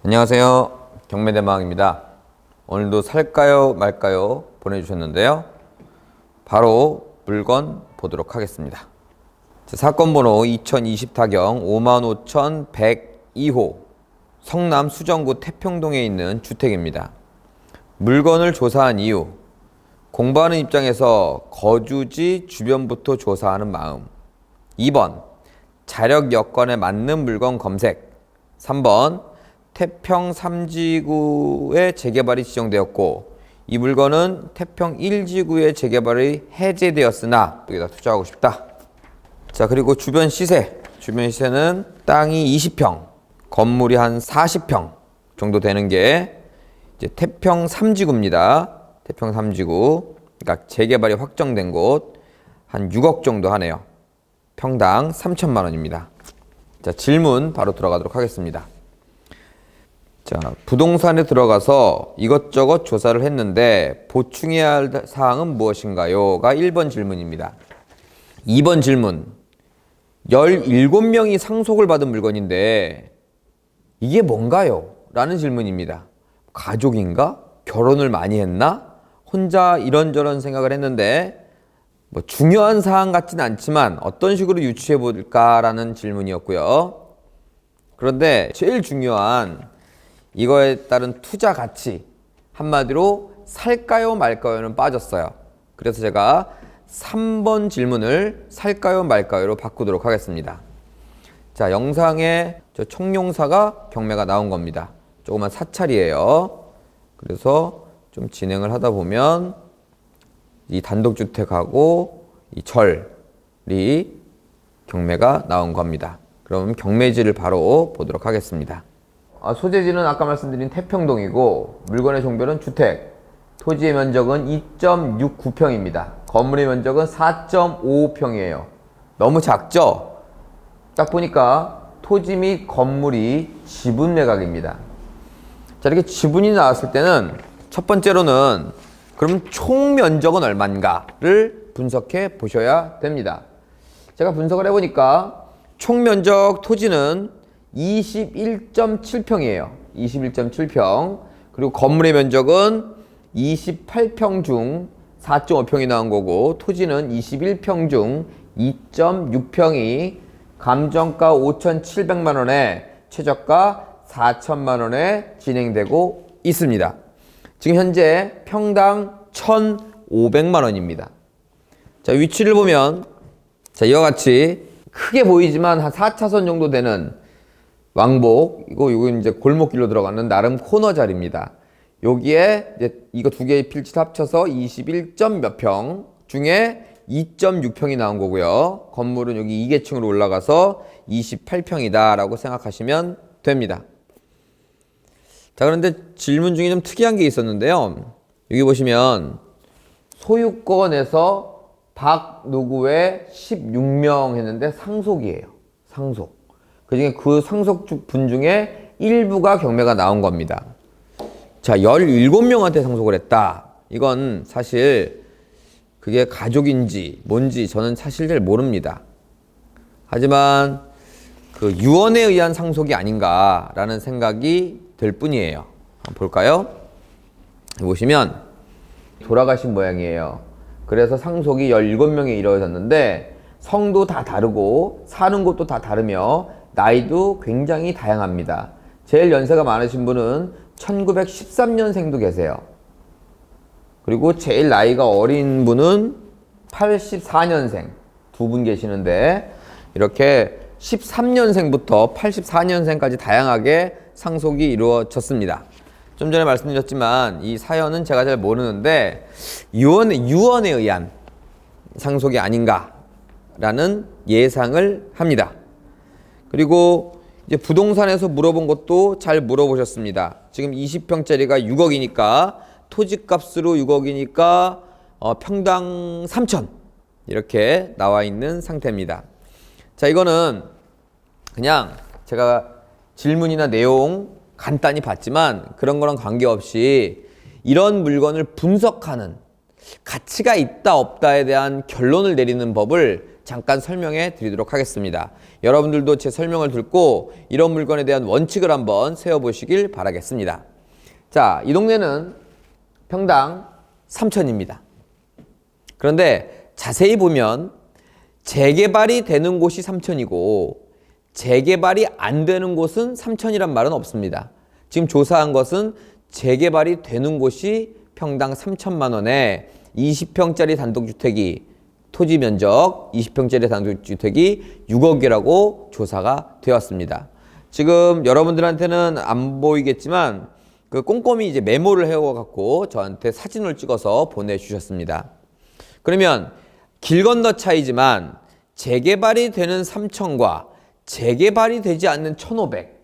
안녕하세요. 경매대마왕입니다. 오늘도 살까요 말까요 보내주셨는데요. 바로 물건 보도록 하겠습니다. 사건 번호 2020 타경 55,102호 성남 수정구 태평동에 있는 주택입니다. 물건을 조사한 이유, 공부하는 입장에서 거주지 주변부터 조사하는 마음. 2번, 자력 여건에 맞는 물건 검색. 3번, 태평 3지구의 재개발이 지정되었고 이 물건은 태평 1지구의 재개발이 해제되었으나 여기다 투자하고 싶다. 자, 그리고 주변 시세는 땅이 20평, 건물이 한 40평 정도 되는 게 이제 태평 3지구입니다. 태평 3지구. 그러니까 재개발이 확정된 곳 한 6억 정도 하네요. 평당 3천만 원입니다. 자, 질문 바로 들어가도록 하겠습니다. 자, 부동산에 들어가서 이것저것 조사를 했는데 보충해야 할 사항은 무엇인가요?가 1번 질문입니다. 2번 질문. 17명이 상속을 받은 물건인데 이게 뭔가요? 라는 질문입니다. 가족인가? 결혼을 많이 했나? 혼자 이런저런 생각을 했는데 뭐 중요한 사항 같지는 않지만 어떤 식으로 유추해 볼까라는 질문이었고요. 그런데 제일 중요한 이거에 따른 투자 가치, 한마디로 살까요 말까요는 빠졌어요. 그래서 제가 3번 질문을 살까요 말까요로 바꾸도록 하겠습니다. 자, 영상에 저 청룡사가 경매가 나온 겁니다. 조그만 사찰이에요. 그래서 좀 진행을 하다 보면 이 단독주택하고 이 절이 경매가 나온 겁니다. 그럼 경매지를 바로 보도록 하겠습니다. 소재지는 아까 말씀드린 태평동이고 물건의 종별은 주택, 토지의 면적은 2.69평입니다. 건물의 면적은 4.55평이에요. 너무 작죠? 딱 보니까 토지 및 건물이 지분 매각입니다. 자, 이렇게 지분이 나왔을 때는 첫 번째로는 그럼 총 면적은 얼마인가를 분석해 보셔야 됩니다. 제가 분석을 해보니까 총 면적 토지는 21.7평이에요. 21.7평. 그리고 건물의 면적은 28평 중 4.5평이 나온 거고 토지는 21평 중 2.6평이 감정가 5,700만 원에 최저가 4천만 원에 진행되고 있습니다. 지금 현재 평당 1,500만 원입니다. 자, 위치를 보면 자, 이와 같이 크게 보이지만 한 4차선 정도 되는 왕복, 이거 이제 골목길로 들어가는 나름 코너 자리입니다. 여기에 이제 이거 두 개의 필지를 합쳐서 21점 몇 평 중에 2.6평이 나온 거고요. 건물은 여기 2계층으로 올라가서 28평이다 라고 생각하시면 됩니다. 자, 그런데 질문 중에 좀 특이한 게 있었는데요. 여기 보시면 소유권에서 박누구의 16명 했는데 상속이에요. 상속. 그중에 그 상속분 중에 일부가 경매가 나온 겁니다. 자, 17명한테 상속을 했다. 이건 사실 그게 가족인지 뭔지 저는 사실 잘 모릅니다. 하지만 그 유언에 의한 상속이 아닌가라는 생각이 들 뿐이에요. 한번 볼까요? 보시면 돌아가신 모양이에요. 그래서 상속이 17명이 이루어졌는데 성도 다 다르고 사는 곳도 다 다르며 나이도 굉장히 다양합니다. 제일 연세가 많으신 분은 1913년생도 계세요. 그리고 제일 나이가 어린 분은 84년생 두 분 계시는데 이렇게 13년생부터 84년생까지 다양하게 상속이 이루어졌습니다. 좀 전에 말씀드렸지만 이 사연은 제가 잘 모르는데 유언에 의한 상속이 아닌가라는 예상을 합니다. 그리고 이제 부동산에서 물어본 것도 잘 물어보셨습니다. 지금 20평짜리가 6억이니까 토지값으로 6억이니까 평당 3천 이렇게 나와 있는 상태입니다. 자, 이거는 그냥 제가 질문이나 내용 간단히 봤지만 그런 거랑 관계없이 이런 물건을 분석하는 가치가 있다 없다에 대한 결론을 내리는 법을 잠깐 설명해 드리도록 하겠습니다. 여러분들도 제 설명을 듣고 이런 물건에 대한 원칙을 한번 세워보시길 바라겠습니다. 자, 이 동네는 평당 3천입니다. 그런데 자세히 보면 재개발이 되는 곳이 3천이고 재개발이 안 되는 곳은 3천이란 말은 없습니다. 지금 조사한 것은 재개발이 되는 곳이 평당 3천만 원에 20평짜리 단독주택이 토지 면적 20평짜리 단독주택이 6억이라고 조사가 되었습니다. 지금 여러분들한테는 안 보이겠지만 그 꼼꼼히 이제 메모를 해와갖고 저한테 사진을 찍어서 보내주셨습니다. 그러면 길 건너 차이지만 재개발이 되는 3천과 재개발이 되지 않는 1,500.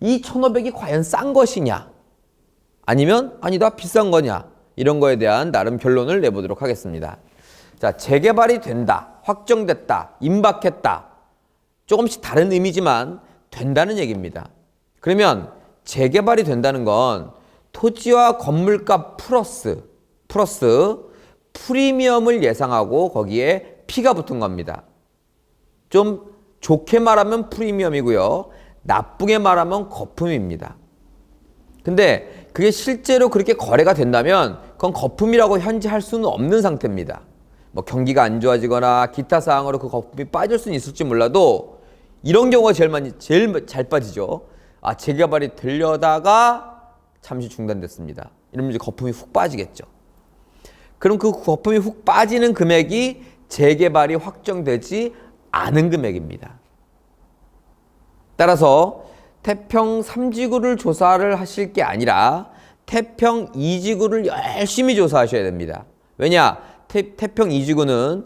이 1,500이 과연 싼 것이냐? 아니면 아니다 비싼 거냐? 이런 거에 대한 나름 결론을 내보도록 하겠습니다. 자, 재개발이 된다, 확정됐다, 임박했다. 조금씩 다른 의미지만 된다는 얘기입니다. 그러면 재개발이 된다는 건 토지와 건물값 플러스 프리미엄을 예상하고 거기에 P가 붙은 겁니다. 좀 좋게 말하면 프리미엄이고요. 나쁘게 말하면 거품입니다. 근데 그게 실제로 그렇게 거래가 된다면 그건 거품이라고 현재 할 수는 없는 상태입니다. 뭐 경기가 안 좋아지거나 기타 사항으로 그 거품이 빠질 수는 있을지 몰라도 이런 경우가 제일 잘 빠지죠. 아, 재개발이 되려다가 잠시 중단됐습니다. 이러면 이제 거품이 훅 빠지겠죠. 그럼 그 거품이 훅 빠지는 금액이 재개발이 확정되지 않은 금액입니다. 따라서 태평 3지구를 조사를 하실 게 아니라 태평 2지구를 열심히 조사하셔야 됩니다. 왜냐? 태평 2지구는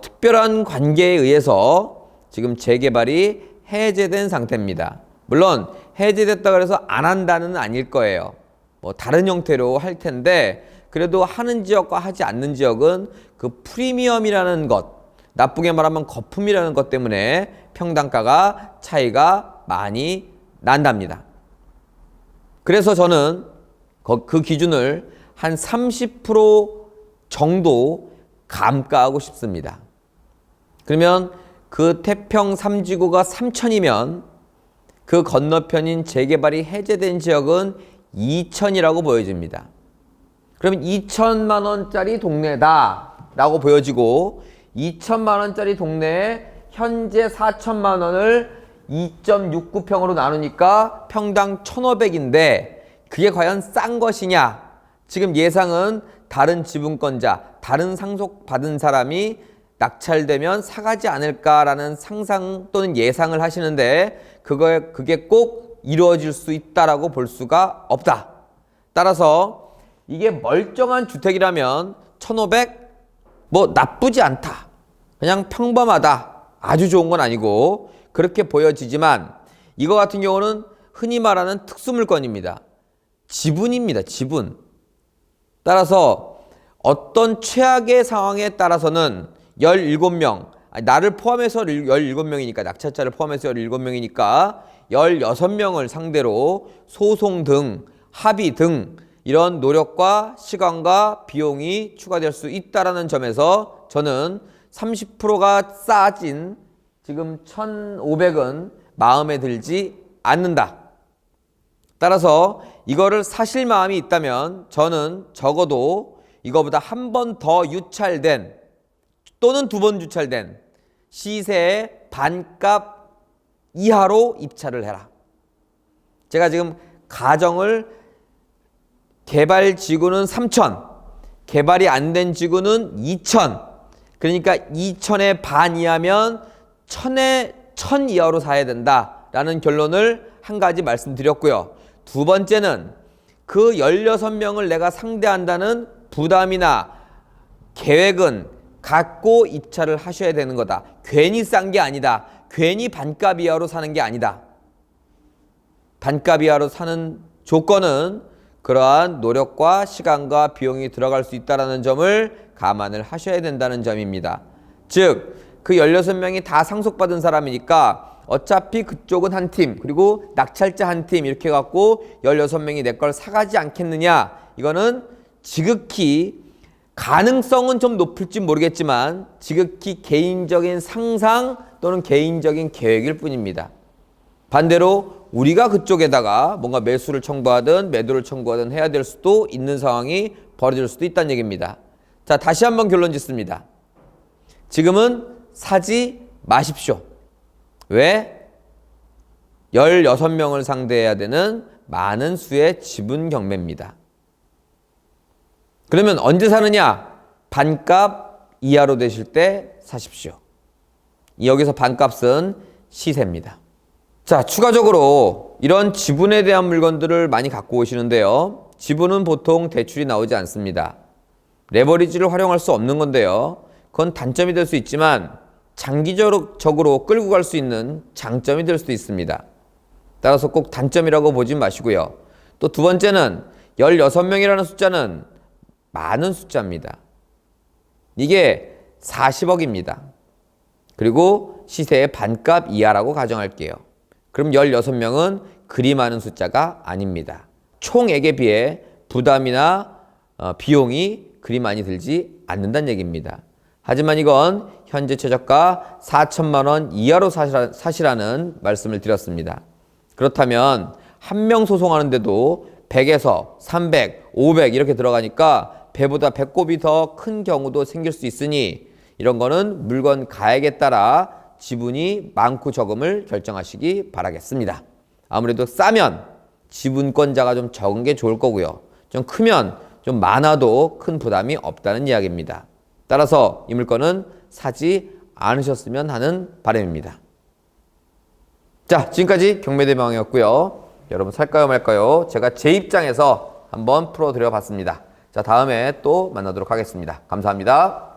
특별한 관계에 의해서 지금 재개발이 해제된 상태입니다. 물론 해제됐다 그래서 안 한다는 아닐 거예요. 뭐 다른 형태로 할 텐데 그래도 하는 지역과 하지 않는 지역은 그 프리미엄이라는 것, 나쁘게 말하면 거품이라는 것 때문에 평당가가 차이가 많이 난답니다. 그래서 저는 그 기준을 한 30% 정도 감가하고 싶습니다. 그러면 그 태평 3지구가 3천이면 그 건너편인 재개발이 해제된 지역은 2천이라고 보여집니다. 그러면 2천만 원짜리 동네다 라고 보여지고 2천만 원짜리 동네에 현재 4천만 원을 2.69평으로 나누니까 평당 1,500인데 그게 과연 싼 것이냐? 지금 예상은 다른 지분권자, 다른 상속받은 사람이 낙찰되면 사가지 않을까라는 상상 또는 예상을 하시는데 그게 꼭 이루어질 수 있다라고 볼 수가 없다. 따라서 이게 멀쩡한 주택이라면 1,500 뭐 나쁘지 않다. 그냥 평범하다. 아주 좋은 건 아니고 그렇게 보여지지만 이거 같은 경우는 흔히 말하는 특수물건입니다. 지분입니다. 지분. 따라서 어떤 최악의 상황에 따라서는 17명, 나를 포함해서 17명이니까 낙찰자를 포함해서 17명이니까 16명을 상대로 소송 등 합의 등 이런 노력과 시간과 비용이 추가될 수 있다는 점에서 저는 30%가 싸진 지금 1,500은 마음에 들지 않는다. 따라서 이거를 사실 마음이 있다면 저는 적어도 이거보다 한 번 더 유찰된 또는 2번 유찰된 시세의 반값 이하로 입찰을 해라. 제가 지금 가정을 개발 지구는 3천, 개발이 안 된 지구는 2천. 그러니까 2천의 반 이하면 1,000 이하로 사야 된다라는 결론을 한 가지 말씀드렸고요. 두 번째는 그 16명을 내가 상대한다는 부담이나 계획은 갖고 입찰을 하셔야 되는 거다. 괜히 싼 게 아니다. 괜히 반값 이하로 사는 게 아니다. 반값 이하로 사는 조건은 그러한 노력과 시간과 비용이 들어갈 수 있다는 점을 감안을 하셔야 된다는 점입니다. 즉, 그 16명이 다 상속받은 사람이니까 어차피 그쪽은 한 팀, 그리고 낙찰자 한 팀 이렇게 해갖고 16명이 내 걸 사가지 않겠느냐. 이거는 지극히 가능성은 좀 높을지 모르겠지만 지극히 개인적인 상상 또는 개인적인 계획일 뿐입니다. 반대로 우리가 그쪽에다가 뭔가 매수를 청구하든 매도를 청구하든 해야 될 수도 있는 상황이 벌어질 수도 있다는 얘기입니다. 자, 다시 한번 결론 짓습니다. 지금은 사지 마십시오. 왜? 16명을 상대해야 되는 많은 수의 지분 경매입니다. 그러면 언제 사느냐? 반값 이하로 되실 때 사십시오. 여기서 반값은 시세입니다. 자, 추가적으로 이런 지분에 대한 물건들을 많이 갖고 오시는데요. 지분은 보통 대출이 나오지 않습니다. 레버리지를 활용할 수 없는 건데요. 그건 단점이 될 수 있지만 장기적으로 끌고 갈 수 있는 장점이 될 수도 있습니다. 따라서 꼭 단점이라고 보지 마시고요. 또 두 번째는 16명이라는 숫자는 많은 숫자입니다. 이게 40억입니다. 그리고 시세의 반값 이하라고 가정할게요. 그럼 16명은 그리 많은 숫자가 아닙니다. 총액에 비해 부담이나 비용이 그리 많이 들지 않는다는 얘기입니다. 하지만 이건 현재 최저가 4천만 원 이하로 사시라는 말씀을 드렸습니다. 그렇다면 한 명 소송하는데도 100에서 300, 500 이렇게 들어가니까 배보다 배꼽이 더 큰 경우도 생길 수 있으니 이런 거는 물건 가액에 따라 지분이 많고 적음을 결정하시기 바라겠습니다. 아무래도 싸면 지분권자가 좀 적은 게 좋을 거고요. 좀 크면 좀 많아도 큰 부담이 없다는 이야기입니다. 따라서 이 물건은 사지 않으셨으면 하는 바람입니다. 자, 지금까지 경매대망이었고요. 여러분 살까요 말까요? 제가 제 입장에서 한번 풀어드려 봤습니다. 자, 다음에 또 만나도록 하겠습니다. 감사합니다.